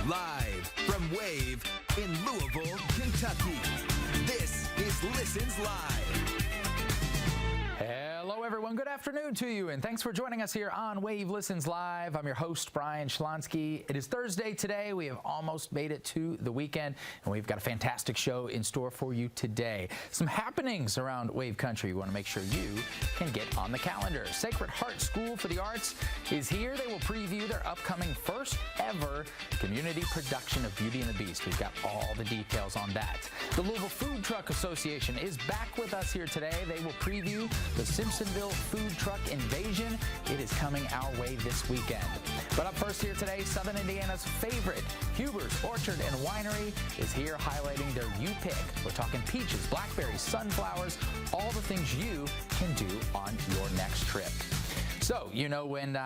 Live from Wave in Louisville, Kentucky. This is Listens Live. Hello, everyone. Good afternoon to you, and thanks for joining us here on Wave Listens Live. I'm your host, Brian Shlonsky. It is Thursday today. We have almost made it to the weekend, and we've got a fantastic show in store for you today. Some happenings around Wave Country we want to make sure you can get on the calendar. Sacred Heart School for the Arts is here. They will preview their upcoming first ever community production of Beauty and the Beast. We've got all the details on that. The Louisville Food Truck Association is back with us here today. They will preview the Simpsonville Food Truck Invasion. It is coming our way this weekend. But up first here today, Southern Indiana's favorite, Huber's Orchard and Winery, is here highlighting their You Pick. We're talking peaches, blackberries, sunflowers, all the things you can do on your next trip. So, you know, when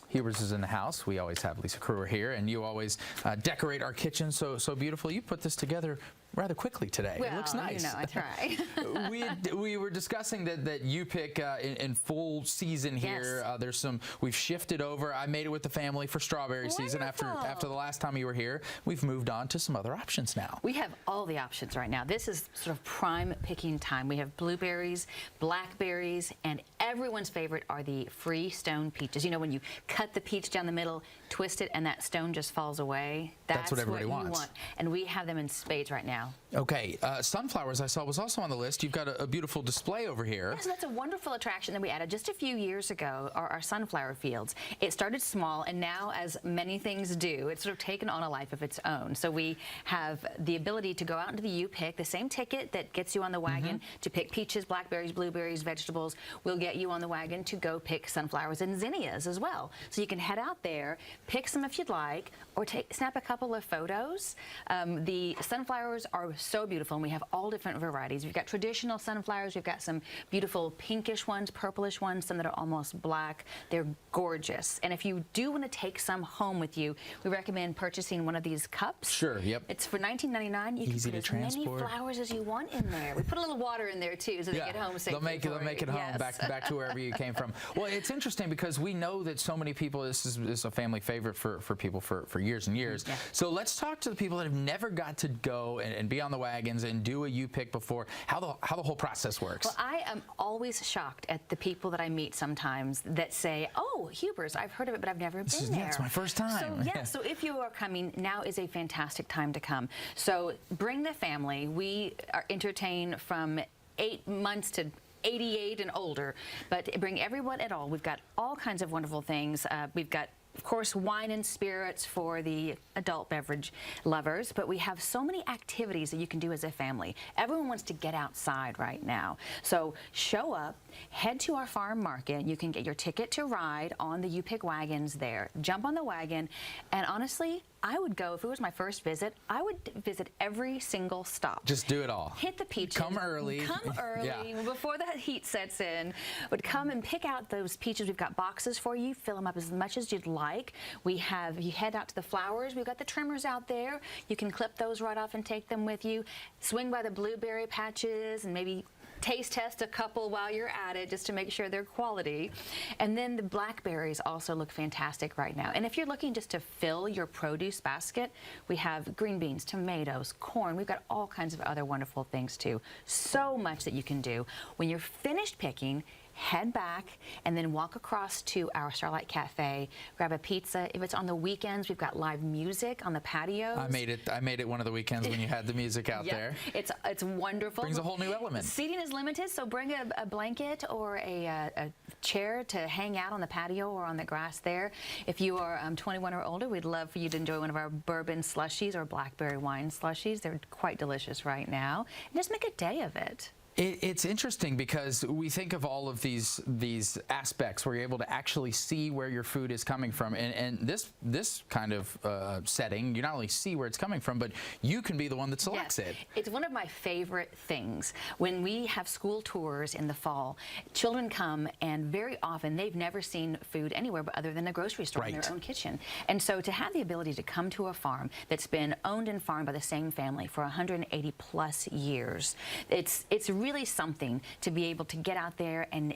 Huber's is in the house, we always have Lisa Crewer here, and you always decorate our kitchen so beautifully. You put this together rather quickly today. Well, it looks nice. You know, I try. we were discussing that You Pick in full season here. Yes. There's some, we've shifted over. I made it with the family for strawberry season after the last time you were here. We've moved on to some other options now. We have all the options right now. This is sort of prime picking time. We have blueberries, blackberries, and everyone's favorite are the free stone peaches. You know, when you cut the peach down the middle, twist it, and that stone just falls away. That's what everybody wants. You want. And we have them in spades right now. Okay, sunflowers I saw was also on the list. You've got a beautiful display over here. Yes, that's a wonderful attraction that we added just a few years ago, our sunflower fields. It started small, and now, as many things do, it's sort of taken on a life of its own. So we have the ability to go out into the You Pick, the same ticket that gets you on the wagon to pick peaches, blackberries, blueberries, vegetables. We'll get you on the wagon to go pick sunflowers and zinnias as well. So you can head out there, pick some if you'd like, or snap a couple of photos. The sunflowers are so beautiful, and we have all different varieties. We've got traditional sunflowers. We've got some beautiful pinkish ones, purplish ones, some that are almost black. They're gorgeous. And if you do want to take some home with you, we recommend purchasing one of these cups. Sure, yep. It's for $19.99. You Easy can to put as transport. many flowers as you want in there. We put a little water in there, too, so they get home safely. They'll make it home, yes. back to wherever you came from. Well, it's interesting because we know that so many people, this is a family favorite for people for years and years. Yeah. So let's talk to the people that have never got to go and be on the wagons and do a You Pick before, how the whole process works. Well, I am always shocked at the people that I meet sometimes that say, oh, Huber's, I've heard of it, but I've never been there. Yeah, it's my first time. So, so if you are coming, now is a fantastic time to come. So bring the family. We are entertain from 8 months to 88 and older, but bring everyone at all. We've got all kinds of wonderful things. We've got, of course, wine and spirits for the adult beverage lovers, but we have so many activities that you can do as a family. Everyone wants to get outside right now. So show up, head to our farm market. You can get your ticket to ride on the You Pick wagons there. Jump on the wagon, and honestly, I would go, if it was my first visit, I would visit every single stop. Just do it all. Hit the peaches. Come early. Come early, before the heat sets in. Would come and pick out those peaches. We've got boxes for you. Fill them up as much as you'd like. We have, you head out to the flowers. We've got the trimmers out there. You can clip those right off and take them with you. Swing by the blueberry patches and maybe taste test a couple while you're at it just to make sure they're quality. And then the blackberries also look fantastic right now. And if you're looking just to fill your produce basket, we have green beans, tomatoes, corn. We've got all kinds of other wonderful things too. So much that you can do. When you're finished picking, head back and then walk across to our Starlight Cafe, grab a pizza. If it's on the weekends, we've got live music on the patios. I made it one of the weekends when you had the music out there. It's wonderful. Brings a whole new element. Seating is limited, so bring a blanket or a chair to hang out on the patio or on the grass there. If you are 21 or older, we'd love for you to enjoy one of our bourbon slushies or blackberry wine slushies. They're quite delicious right now. And just make a day of it. It's interesting because we think of all of these aspects where you're able to actually see where your food is coming from, and this kind of setting, you not only see where it's coming from, but you can be the one that selects it. It's one of my favorite things. When we have school tours in the fall, children come, and very often they've never seen food anywhere but other than a grocery store in their own kitchen. And so to have the ability to come to a farm that's been owned and farmed by the same family for 180 plus years, it's really something to be able to get out there and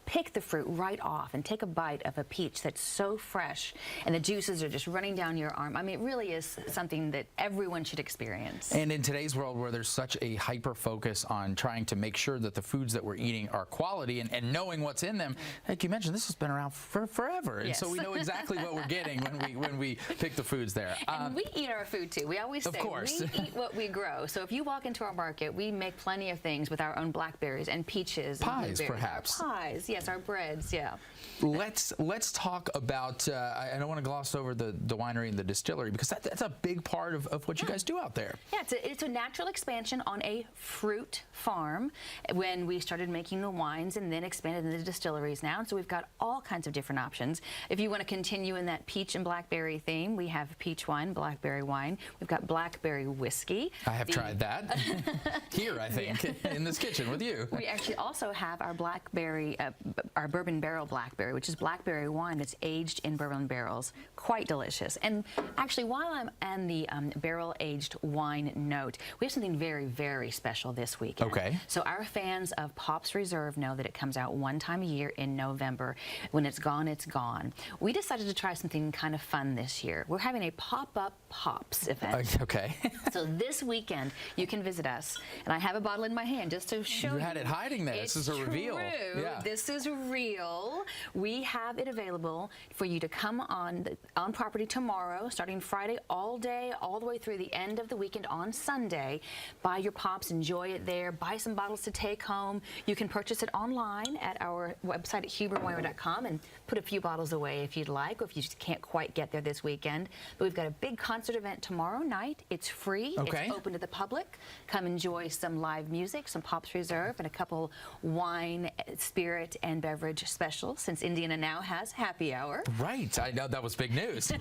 pick the fruit right off and take a bite of a peach that's so fresh and the juices are just running down your arm. I mean, it really is something that everyone should experience. And in today's world where there's such a hyper focus on trying to make sure that the foods that we're eating are quality and knowing what's in them, like you mentioned, this has been around for forever. And Yes. so we know exactly what we're getting when we pick the foods there. And we eat our food too. We always say Of course. we eat what we grow. So if you walk into our market, we make plenty of things with our own blackberries and peaches. Pies, and perhaps. Our pies, yes, our breads, yeah. Let's talk about, I don't want to gloss over the winery and the distillery, because that's a big part of what you guys do out there. Yeah, it's a natural expansion on a fruit farm when we started making the wines and then expanded into the distilleries now. And so we've got all kinds of different options. If you want to continue in that peach and blackberry theme, we have peach wine, blackberry wine. We've got blackberry whiskey. I have tried that here, I think, in this kitchen with you. We actually also have our blackberry, our bourbon barrel blackberry, which is blackberry wine that's aged in bourbon barrels. Quite delicious. And actually, while I'm on the barrel-aged wine note, we have something very, very special this weekend. Okay. So our fans of Pops Reserve know that it comes out one time a year in November. When it's gone, it's gone. We decided to try something kind of fun this year. We're having a pop-up Pops event. Okay. So this weekend, you can visit us. And I have a bottle in my hand just to show you. You had it hiding there. This is a reveal. True. Yeah. This is real. We have it available for you to come on property tomorrow, starting Friday all day, all the way through the end of the weekend on Sunday. Buy your Pops, enjoy it there. Buy some bottles to take home. You can purchase it online at our website at huberwinery.com and put a few bottles away if you'd like, or if you just can't quite get there this weekend. But we've got a big concert event tomorrow night. It's free. Okay. It's open to the public. Come enjoy some live music, some Pops Reserve, and a couple wine, spirit, and beverage specials, since Indiana now has happy hour. Right. I know that was big news.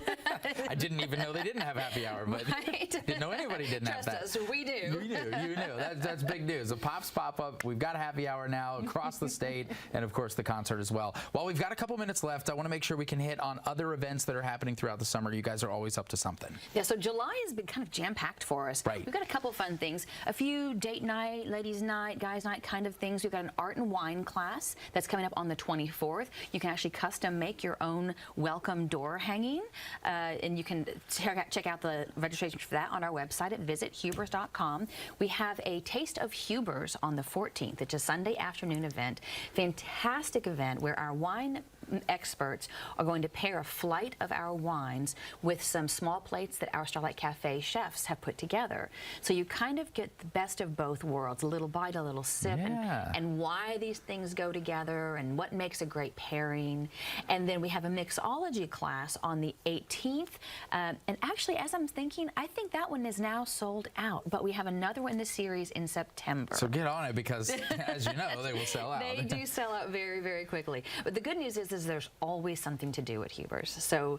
I didn't even know they didn't have happy hour, but Right. didn't know anybody didn't Trust have that. us, we do. You knew. That's big news. The Pops pop-up. We've got a happy hour now across the state, and of course the concert as well. While we've got a couple minutes left, I want to make sure we can hit on other events that are happening throughout the summer. You guys are always up to something. Yeah, so July has been kind of jam-packed for us. Right. We've got a couple fun things. A few date night, ladies night, guys night kind of things. We've got an art and wine class that's coming up on the 24th. You can actually custom make your own welcome door hanging, and you can check out the registration for that on our website at visithubers.com. We have a Taste of Hubers on the 14th. It's a Sunday afternoon event. Fantastic event where our wine experts are going to pair a flight of our wines with some small plates that our Starlight Cafe chefs have put together. So you kind of get the best of both worlds, a little bite, a little sip, Yeah. and why these things go together and what makes a great pairing. And then we have a mixology class on the 18th. And actually, as I'm thinking, I think that one is now sold out, but we have another one in the series in September. So get on it, because as you know, they will sell out. They do sell out very, very quickly. But the good news is there's always something to do at Huber's. So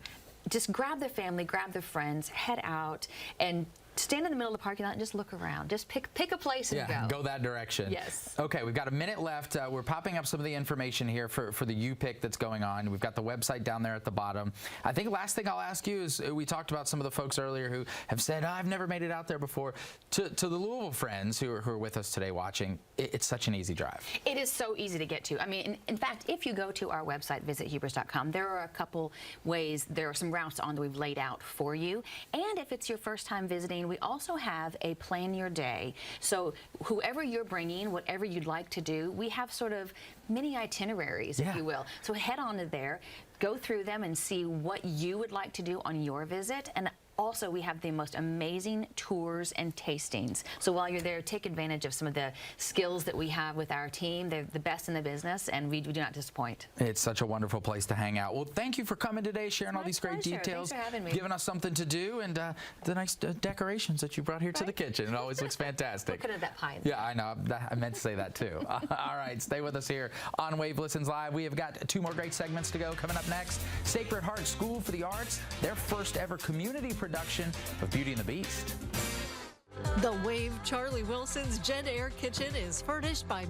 just grab the family, grab the friends, head out, and stand in the middle of the parking lot and just look around. Just pick a place and Go that direction. Yes. Okay, we've got a minute left. We're popping up some of the information here for the U-Pick that's going on. We've got the website down there at the bottom. I think last thing I'll ask you is, we talked about some of the folks earlier who have said, I've never made it out there before. To the Louisville friends who are with us today watching, it's such an easy drive. It is so easy to get to. I mean, in fact, if you go to our website, visithubers.com, there are a couple ways, there are some routes on that we've laid out for you. And if it's your first time visiting, we also have a plan your day. So whoever you're bringing, whatever you'd like to do, we have sort of mini itineraries, if you will. So head on to there, go through them and see what you would like to do on your visit. And also, we have the most amazing tours and tastings. So while you're there, take advantage of some of the skills that we have with our team. They're the best in the business, and we do not disappoint. It's such a wonderful place to hang out. Well, thank you for coming today, sharing all these great pleasure. details, Thanks for having me. giving us something to do, and the nice decorations that you brought here to the kitchen. It always looks fantastic. Looking at that pie. Yeah, I know. I meant to say that too. All right, stay with us here on Wave Listens Live. We have got 2 more great segments to go. Coming up next, Sacred Heart School for the Arts, their first ever community production of Beauty and the Beast. The Wave Charlie Wilson's Jen Air Kitchen is furnished by